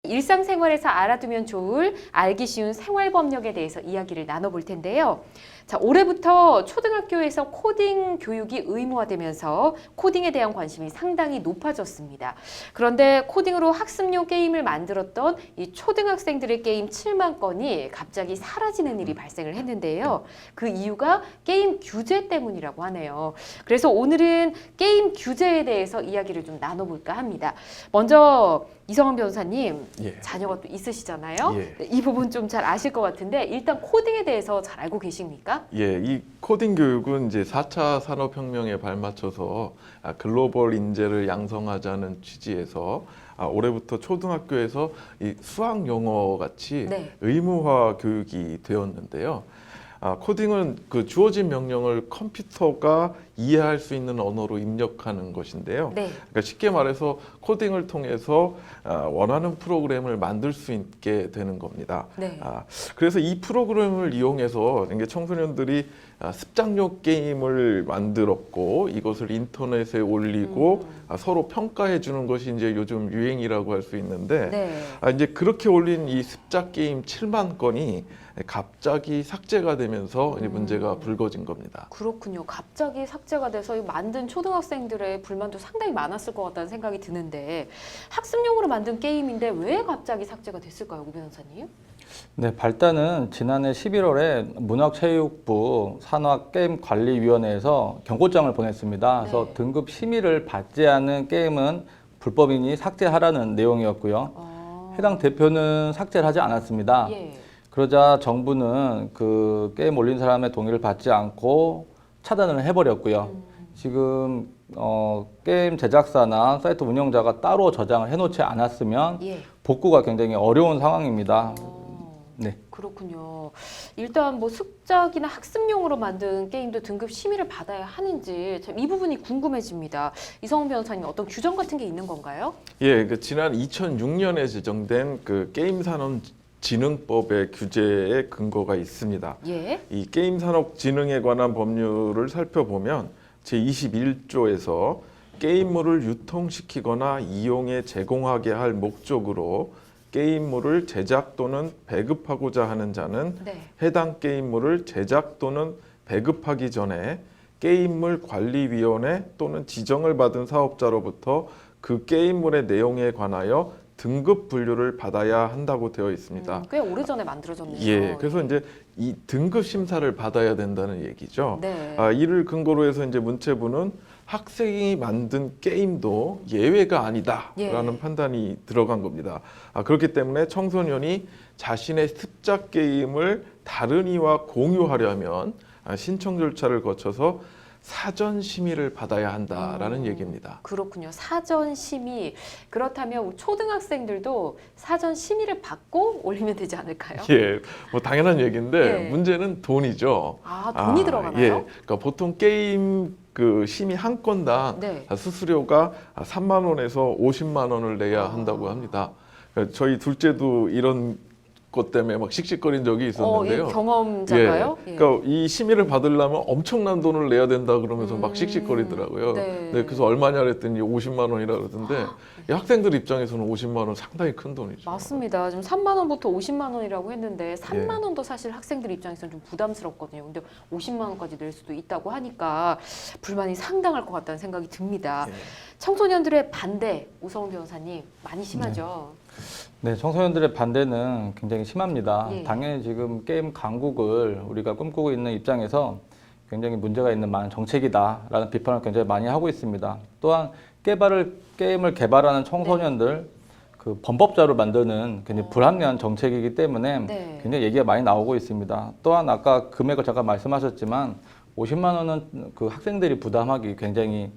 일상생활에서 알아두면 좋을 알기 쉬운 생활법령에 대해서 이야기를 나눠볼 텐데요. 자, 올해부터 초등학교에서 코딩 교육이 의무화되면서 코딩에 대한 관심이 상당히 높아졌습니다. 그런데 코딩으로 학습용 게임을 만들었던 이 초등학생들의 게임 7만 건이 갑자기 사라지는 일이 발생을 했는데요. 그 이유가 게임 규제 때문이라고 하네요. 그래서 오늘은 게임 규제에 대해서 이야기를 좀 나눠볼까 합니다. 먼저 이성원 변호사님, 자녀가 또 있으시잖아요. 이 부분 좀 잘 아실 것 같은데 일단 코딩에 대해서 잘 알고 계십니까? 이 코딩 교육은 이제 4차 산업혁명에 발맞춰서 글로벌 인재를 양성하자는 취지에서 올해부터 초등학교에서 이 수학 용어 같이 의무화 교육이 되었는데요. 코딩은 그 주어진 명령을 컴퓨터가 이해할 수 있는 언어로 입력하는 것인데요. 그러니까 쉽게 말해서 코딩을 통해서 원하는 프로그램을 만들 수 있게 되는 겁니다. 그래서 이 프로그램을 이용해서 이게 청소년들이 습작용 게임을 만들었고 이것을 인터넷에 올리고 서로 평가해 주는 것이 이제 요즘 유행이라고 할 수 있는데 이제 그렇게 올린 이 습작 게임 7만 건이 갑자기 삭제가 되면서 이제 문제가 불거진 겁니다. 그렇군요. 갑자기 삭제가 돼서 만든 초등학생들의 불만도 상당히 많았을 것 같다는 생각이 드는데 학습용으로 만든 게임인데 왜 갑자기 삭제가 됐을까요, 오 변호사님? 네, 발단은 지난해 11월에 문화체육부 산학게임관리위원회에서 경고장을 보냈습니다. 그래서 등급 심의를 받지 않은 게임은 불법이니 삭제하라는 내용이었고요. 해당 대표는 삭제를 하지 않았습니다. 그러자 정부는 그 게임 올린 사람의 동의를 받지 않고 차단을 해버렸고요. 지금 게임 제작사나 사이트 운영자가 따로 저장을 해놓지 않았으면 복구가 굉장히 어려운 상황입니다. 그렇군요. 일단 뭐 습작이나 학습용으로 만든 게임도 등급 심의를 받아야 하는지 참 이 부분이 궁금해집니다. 이성훈 변호사님 어떤 규정 같은 게 있는 건가요? 그 지난 2006년에 제정된 그 게임산업진흥법의 규제에 근거가 있습니다. 이 게임산업진흥에 관한 법률을 살펴보면 제21조에서 게임물을 유통시키거나 이용에 제공하게 할 목적으로 게임물을 제작 또는 배급하고자 하는 자는 해당 게임물을 제작 또는 배급하기 전에 게임물 관리위원회 또는 지정을 받은 사업자로부터 그 게임물의 내용에 관하여 등급 분류를 받아야 한다고 되어 있습니다. 꽤 오래전에 만들어졌네요. 그래서 이제 이 등급 심사를 받아야 된다는 얘기죠. 이를 근거로 해서 이제 문체부는 학생이 만든 게임도 예외가 아니다라는 판단이 들어간 겁니다. 그렇기 때문에 청소년이 자신의 습작 게임을 다른 이와 공유하려면 신청 절차를 거쳐서 사전 심의를 받아야 한다라는 얘기입니다. 그렇군요. 사전 심의. 그렇다면 초등학생들도 사전 심의를 받고 올리면 되지 않을까요? 뭐 당연한 얘기인데 문제는 돈이죠. 돈이 들어가나요? 그러니까 보통 게임 그 심의 한 건당 수수료가 3만 원에서 50만 원을 내야 한다고 합니다. 그러니까 저희 둘째도 이런 것 때문에 막 씩씩거린 적이 있었는데요. 경험자가요? 그러니까 이 심의를 받으려면 엄청난 돈을 내야 된다 그러면서 막 씩씩거리더라고요. 그래서 얼마냐 그랬더니 50만 원이라 그러던데 이 학생들 입장에서는 50만 원 상당히 큰 돈이죠. 맞습니다. 지금 3만 원부터 50만 원이라고 했는데 3만 원도 사실 학생들 입장에서는 좀 부담스럽거든요. 근데 50만 원까지 낼 수도 있다고 하니까 불만이 상당할 것 같다는 생각이 듭니다. 청소년들의 반대, 오성훈 변호사님 많이 심하죠? 네, 청소년들의 반대는 굉장히 심합니다. 당연히 지금 게임 강국을 우리가 꿈꾸고 있는 입장에서 굉장히 문제가 있는 많은 정책이다라는 비판을 굉장히 많이 하고 있습니다. 또한 게임을 개발하는 청소년들 그 범법자로 만드는 굉장히 불합리한 정책이기 때문에 굉장히 얘기가 많이 나오고 있습니다. 또한 아까 금액을 잠깐 말씀하셨지만 50만 원은 그 학생들이 부담하기 굉장히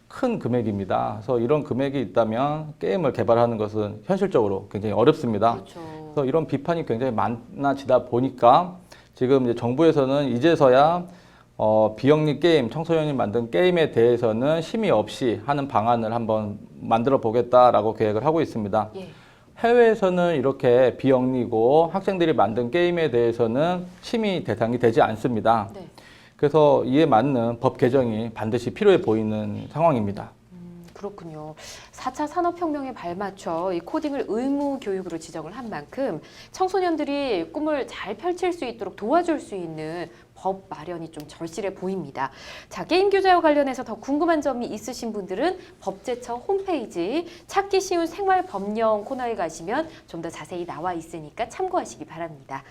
큰 금액입니다. 그래서 이런 금액이 있다면 게임을 개발하는 것은 현실적으로 굉장히 어렵습니다. 그래서 이런 비판이 굉장히 많아지다 보니까 지금 이제 정부에서는 이제서야 비영리 게임, 청소년이 만든 게임에 대해서는 심의 없이 하는 방안을 한번 만들어 보겠다라고 계획을 하고 있습니다. 해외에서는 이렇게 비영리고 학생들이 만든 게임에 대해서는 심의 대상이 되지 않습니다. 그래서 이에 맞는 법 개정이 반드시 필요해 보이는 상황입니다. 그렇군요. 4차 산업혁명에 발맞춰 이 코딩을 의무 교육으로 지정을 한 만큼 청소년들이 꿈을 잘 펼칠 수 있도록 도와줄 수 있는 법 마련이 좀 절실해 보입니다. 자, 게임 교재와 관련해서 더 궁금한 점이 있으신 분들은 법제처 홈페이지 찾기 쉬운 생활 법령 코너에 가시면 좀 더 자세히 나와 있으니까 참고하시기 바랍니다.